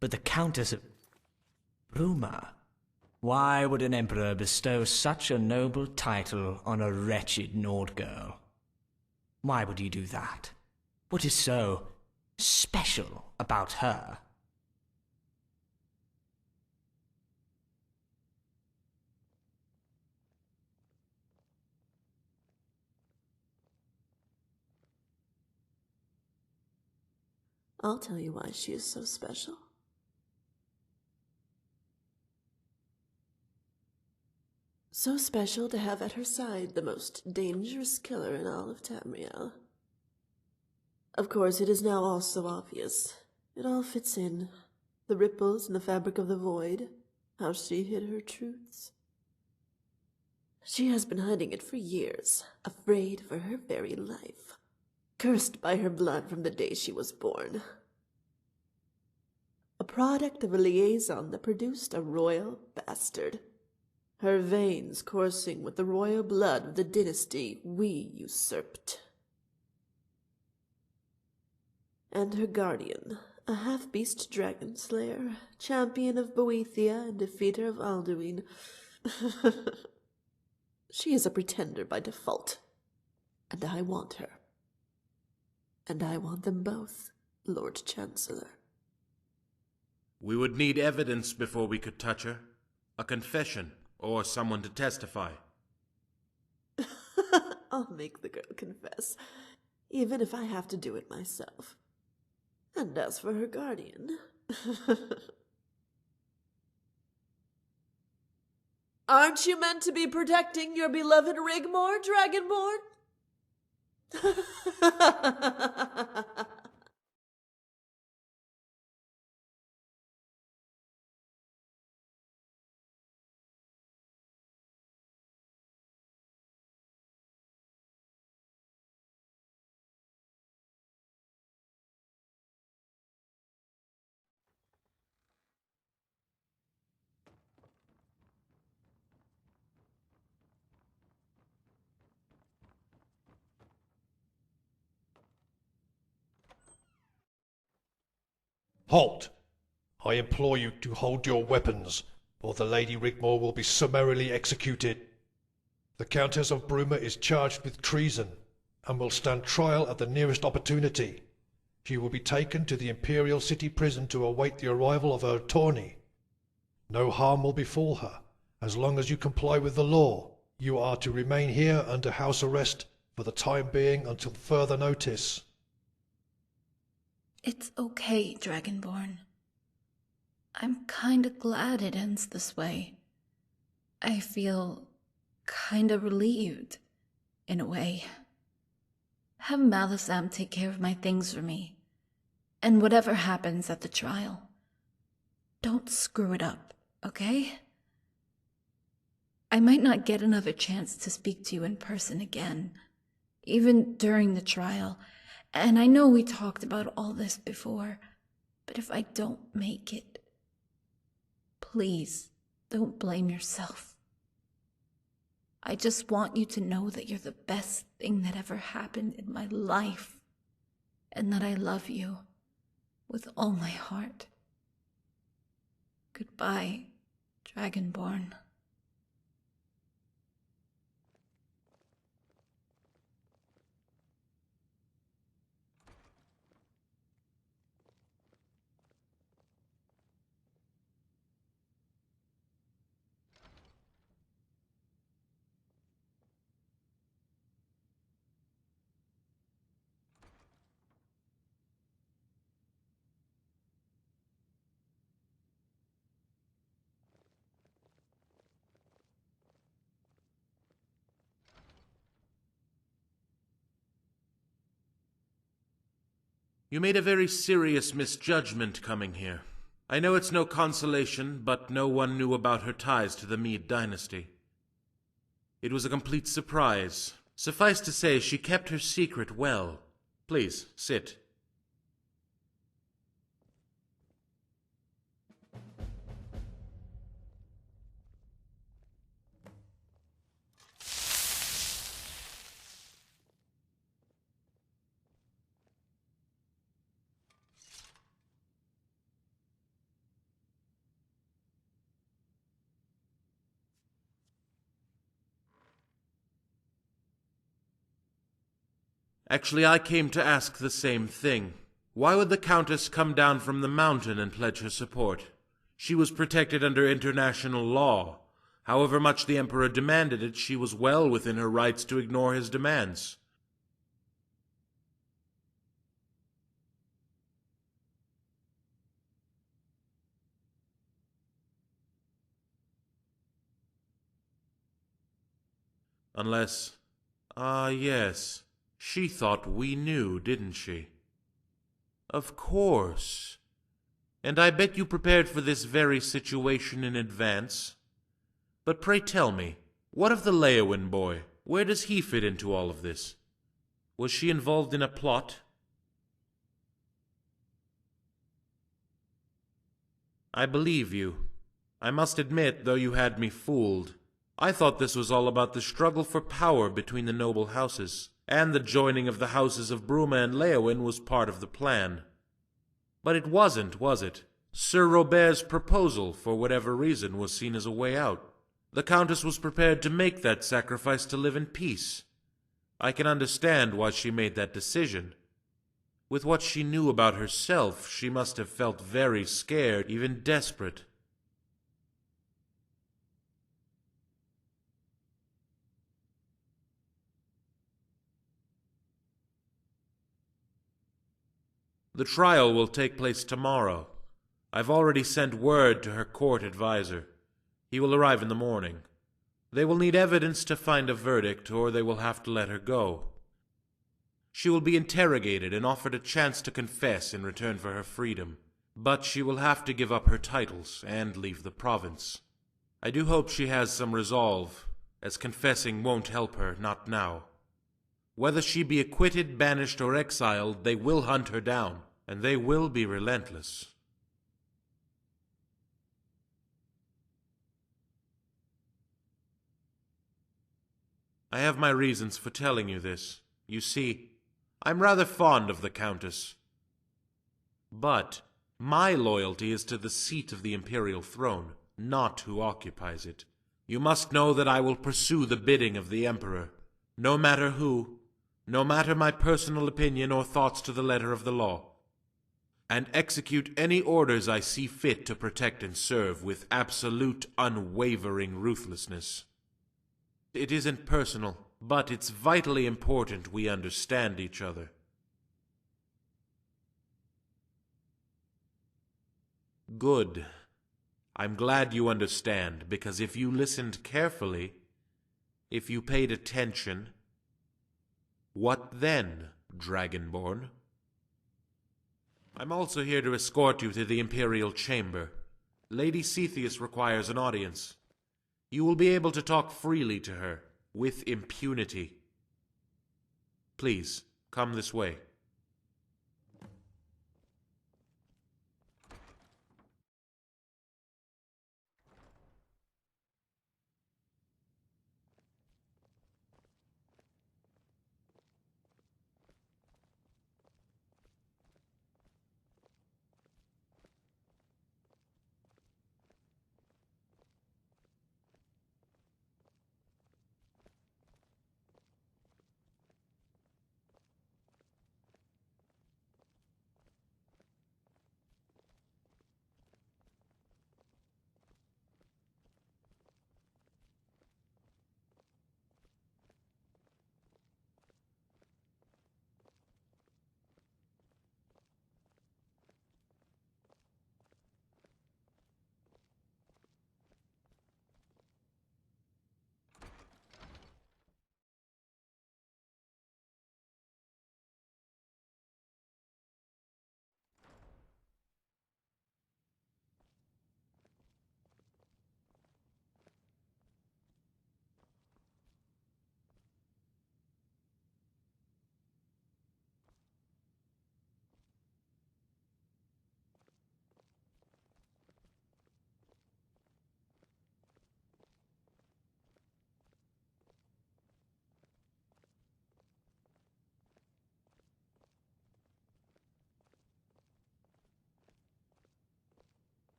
But the Countess of Bruma? Why would an emperor bestow such a noble title on a wretched Nord girl? Why would he do that? What is so special about her? I'll tell you why she is so special. So special to have at her side the most dangerous killer in all of Tamriel. Of course, it is now all so obvious. It all fits in. The ripples in the fabric of the void. How she hid her truths. She has been hiding it for years, afraid for her very life. Cursed by her blood from the day she was born. A product of a liaison that produced a royal bastard. Her veins coursing with the royal blood of the dynasty we usurped. And her guardian, a half-beast dragon slayer, champion of Boethia and defeater of Alduin. She is a pretender by default, and I want her. And I want them both, Lord Chancellor. We would need evidence before we could touch her. A confession, or someone to testify. I'll make the girl confess, even if I have to do it myself. And as for her guardian... Aren't you meant to be protecting your beloved Rigmore, Dragonborn? Halt! I implore you to hold your weapons, or the Lady Rigmore will be summarily executed. The Countess of Bruma is charged with treason, and will stand trial at the nearest opportunity. She will be taken to the Imperial City Prison to await the arrival of her attorney. No harm will befall her, as long as you comply with the law. You are to remain here under house arrest for the time being until further notice. It's okay, Dragonborn. I'm kinda glad it ends this way. I feel kinda relieved, in a way. Have Malisam take care of my things for me. And whatever happens at the trial, don't screw it up, okay? I might not get another chance to speak to you in person again, even during the trial. And I know we talked about all this before, but if I don't make it, please don't blame yourself. I just want you to know that you're the best thing that ever happened in my life, and that I love you with all my heart. Goodbye, Dragonborn. You made a very serious misjudgment coming here. I know it's no consolation, but no one knew about her ties to the Meade dynasty. It was a complete surprise. Suffice to say, she kept her secret well. Please, sit. Actually, I came to ask the same thing. Why would the Countess come down from the mountain and pledge her support? She was protected under international law. However much the Emperor demanded it, she was well within her rights to ignore his demands. Unless... yes. She thought we knew, didn't she? Of course. And I bet you prepared for this very situation in advance. But pray tell me, what of the Leowin boy? Where does he fit into all of this? Was she involved in a plot? I believe you. I must admit, though you had me fooled, I thought this was all about the struggle for power between the noble houses, and the joining of the houses of Bruma and Leowin was part of the plan. But it wasn't, was it? Sir Robert's proposal, for whatever reason, was seen as a way out. The Countess was prepared to make that sacrifice to live in peace. I can understand why she made that decision. With what she knew about herself, she must have felt very scared, even desperate. The trial will take place tomorrow. I've already sent word to her court advisor. He will arrive in the morning. They will need evidence to find a verdict, or they will have to let her go. She will be interrogated and offered a chance to confess in return for her freedom. But she will have to give up her titles and leave the province. I do hope she has some resolve, as confessing won't help her, not now. Whether she be acquitted, banished, or exiled, they will hunt her down, and they will be relentless. I have my reasons for telling you this. You see, I'm rather fond of the Countess. But my loyalty is to the seat of the imperial throne, not who occupies it. You must know that I will pursue the bidding of the Emperor, no matter who, no matter my personal opinion or thoughts to the letter of the law, and execute any orders I see fit to protect and serve with absolute, unwavering ruthlessness. It isn't personal, but it's vitally important we understand each other. Good. I'm glad you understand, because if you listened carefully, if you paid attention, what then, Dragonborn? I'm also here to escort you to the Imperial Chamber. Lady Cetheus requires an audience. You will be able to talk freely to her, with impunity. Please, come this way.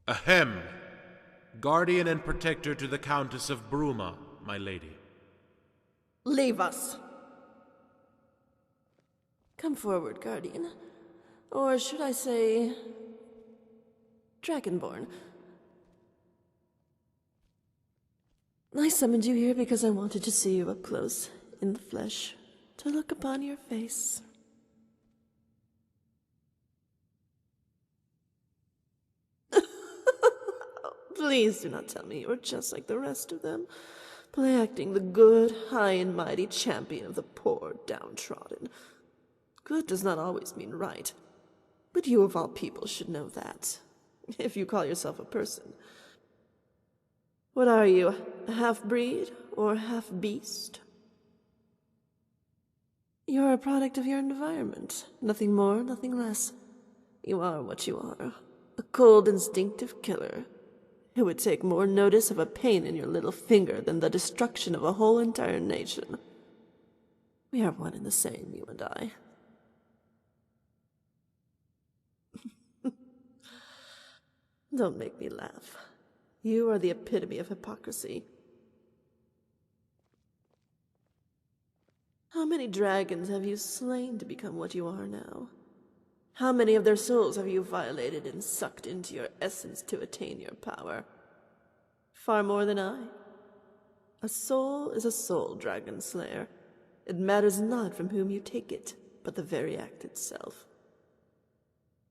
Ahem. guardian and protector to the Countess of Bruma, my lady. Leave us. Come forward, Guardian. Or should I say, Dragonborn. I summoned you here because I wanted to see you up close, in the flesh, to look upon your face. Please do not tell me you are just like the rest of them, play-acting the good, high and mighty champion of the poor downtrodden. Good does not always mean right, but you of all people should know that, if you call yourself a person. What are you, a half-breed or half-beast? You're a product of your environment, nothing more, nothing less. You are what you are, a cold, instinctive killer who would take more notice of a pain in your little finger than the destruction of a whole entire nation. We are one and the same, you and I. Don't make me laugh. You are the epitome of hypocrisy. How many dragons have you slain to become what you are now? How many of their souls have you violated and sucked into your essence to attain your power? Far more than I. A soul is a soul, Dragon Slayer. It matters not from whom you take it, but the very act itself.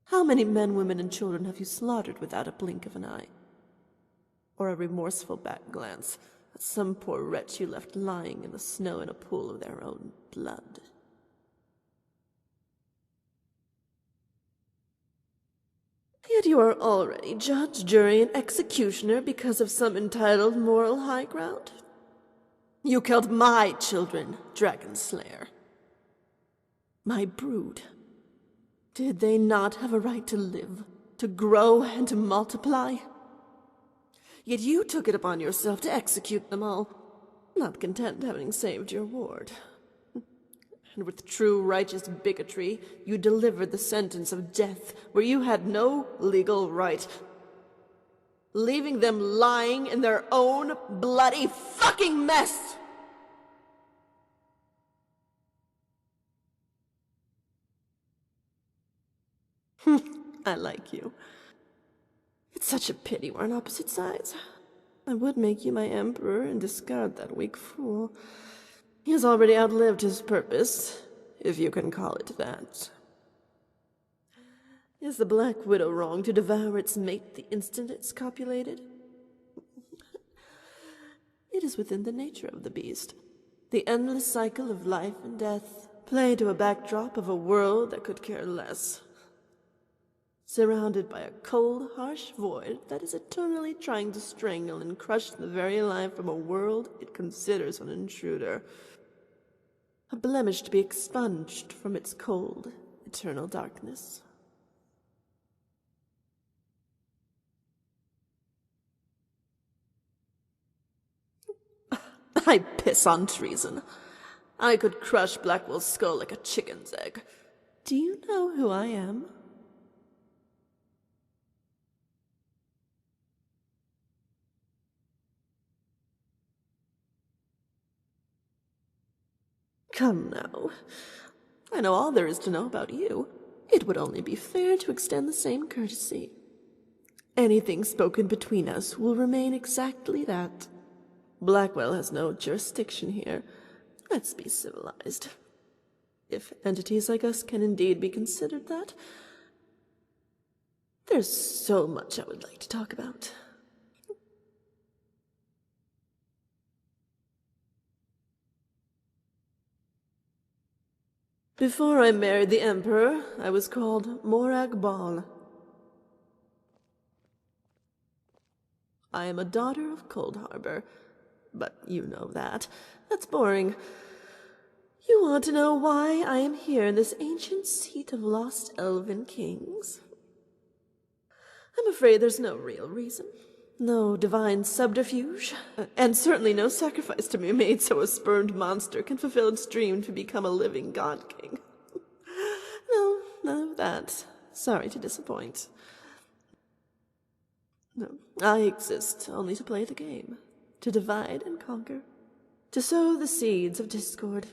How many men, women, and children have you slaughtered without a blink of an eye? Or a remorseful back glance at some poor wretch you left lying in the snow in a pool of their own blood? Yet you are already judge, jury, and executioner because of some entitled moral high ground. You killed my children, Dragon Slayer. My brood. Did they not have a right to live, to grow, and to multiply? Yet you took it upon yourself to execute them all, not content having saved your ward. And with true righteous bigotry, you delivered the sentence of death where you had no legal right, leaving them lying in their own bloody fucking mess! I like you. It's such a pity we're on opposite sides. I would make you my emperor and discard that weak fool. He has already outlived his purpose, if you can call it that. Is the Black Widow wrong to devour its mate the instant it's copulated? It is within the nature of the beast. The endless cycle of life and death, play to a backdrop of a world that could care less. Surrounded by a cold, harsh void that is eternally trying to strangle and crush the very life from a world it considers an intruder. A blemish to be expunged from its cold, eternal darkness. I piss on treason. I could crush Blackwell's skull like a chicken's egg. Do you know who I am? Come now. I know all there is to know about you. It would only be fair to extend the same courtesy. Anything spoken between us will remain exactly that. Blackwell has no jurisdiction here. Let's be civilized. If entities like us can indeed be considered that. There's so much I would like to talk about. Before I married the Emperor, I was called Morag Ball. I am a daughter of Cold Harbor, but you know that. That's boring. You want to know why I am here in this ancient seat of lost elven kings? I'm afraid there's no real reason. No divine subterfuge, and certainly no sacrifice to be made so a spurned monster can fulfill its dream to become a living god king. No, none of that. Sorry to disappoint. No, I exist only to play the game, to divide and conquer, to sow the seeds of discord.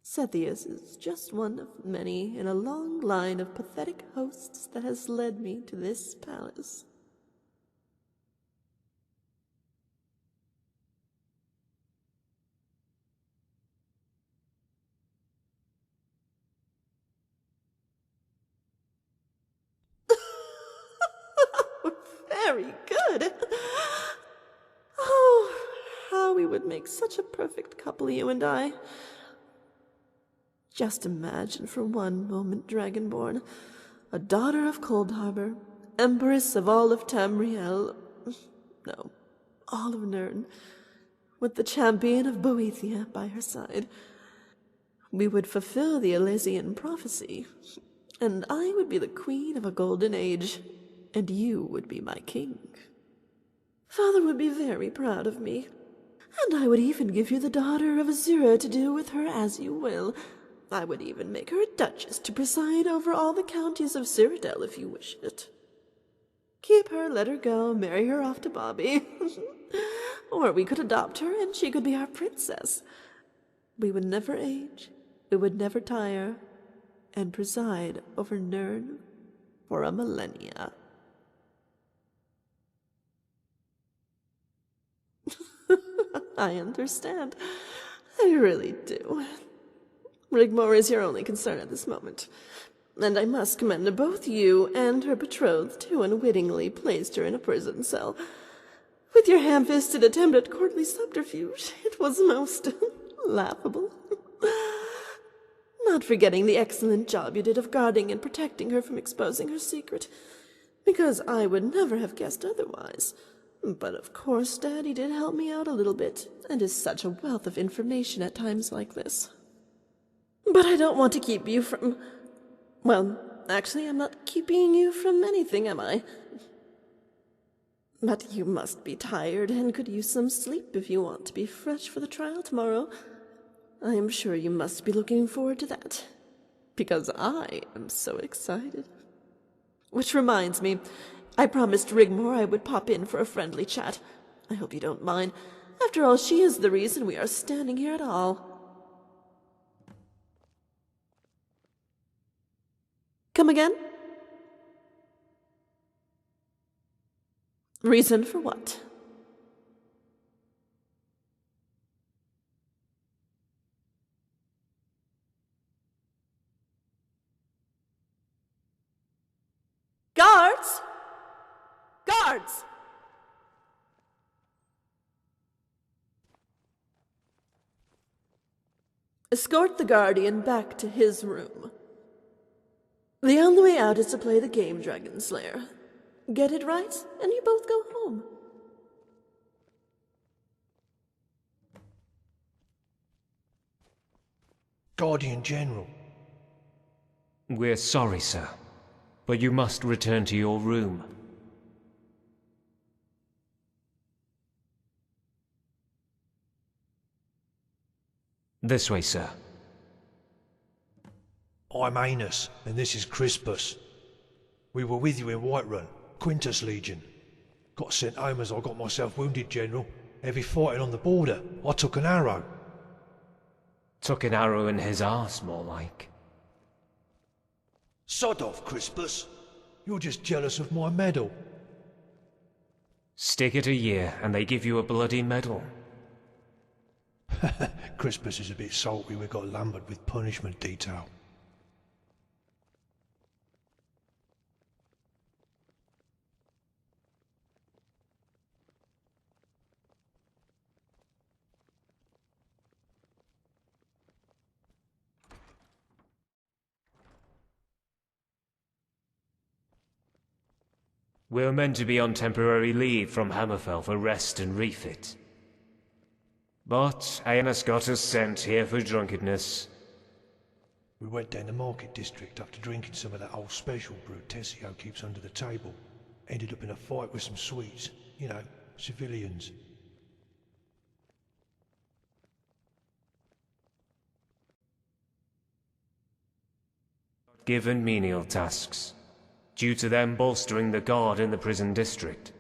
Sethius is just one of many in a long line of pathetic hosts that has led me to this palace. Very good. Oh, how we would make such a perfect couple, you and I. Just imagine for one moment, Dragonborn, a daughter of Cold Harbor, empress of all of Tamriel, no, all of Nirn, with the champion of Boethia by her side. We would fulfill the Elysian prophecy, and I would be the queen of a golden age, and you would be my king. Father would be very proud of me, and I would even give you the daughter of Azura to do with her as you will. I would even make her a duchess to preside over all the counties of Cyrodiil if you wish it. Keep her, let her go, marry her off to Bobby. Or we could adopt her and she could be our princess. We would never age, we would never tire, and preside over Nirn for a millennia. I understand. I really do. Rigmor is your only concern at this moment, and I must commend both you and her betrothed who unwittingly placed her in a prison cell. With your ham-fisted attempt at courtly subterfuge, it was most laughable. Not forgetting the excellent job you did of guarding and protecting her from exposing her secret, because I would never have guessed otherwise. But of course Daddy did help me out a little bit, and is such a wealth of information at times like this. But I don't want to keep you from... Well, actually, I'm not keeping you from anything, am I? But you must be tired and could use some sleep if you want to be fresh for the trial tomorrow. I am sure you must be looking forward to that, because I am so excited. Which reminds me, I promised Rigmor I would pop in for a friendly chat. I hope you don't mind. After all, she is the reason we are standing here at all. Come again? Reason for what? Guards! Guards! Escort the Guardian back to his room. The only way out is to play the game, Dragon Slayer. Get it right, and you both go home. Guardian General. We're sorry, sir, but you must return to your room. This way, sir. I'm Anus, and this is Crispus. We were with you in Whiterun, Quintus Legion. Got sent home as I got myself wounded, General. Heavy fighting on the border. I took an arrow. Took an arrow in his arse, more like. Sod off, Crispus. You're just jealous of my medal. Stick it a year, and they give you a bloody medal. Crispus is a bit salty we got lumbered with punishment detail. We're meant to be on temporary leave from Hammerfell for rest and refit. But Aenas got us sent here for drunkenness. We went down the market district after drinking some of that old special brew Tessio keeps under the table. Ended up in a fight with some Swedes. You know, civilians. Given menial tasks. due to them bolstering the guard in the prison district.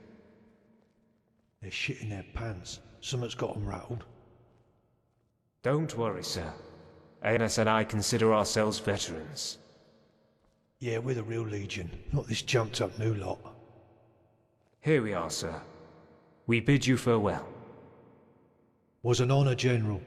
They're shitting their pants. Something's got 'em rattled. Don't worry, sir. Aeneas and I consider ourselves veterans. Yeah, we're the real Legion, not this jumped-up new lot. Here we are, sir. We bid you farewell. Was an honour, General.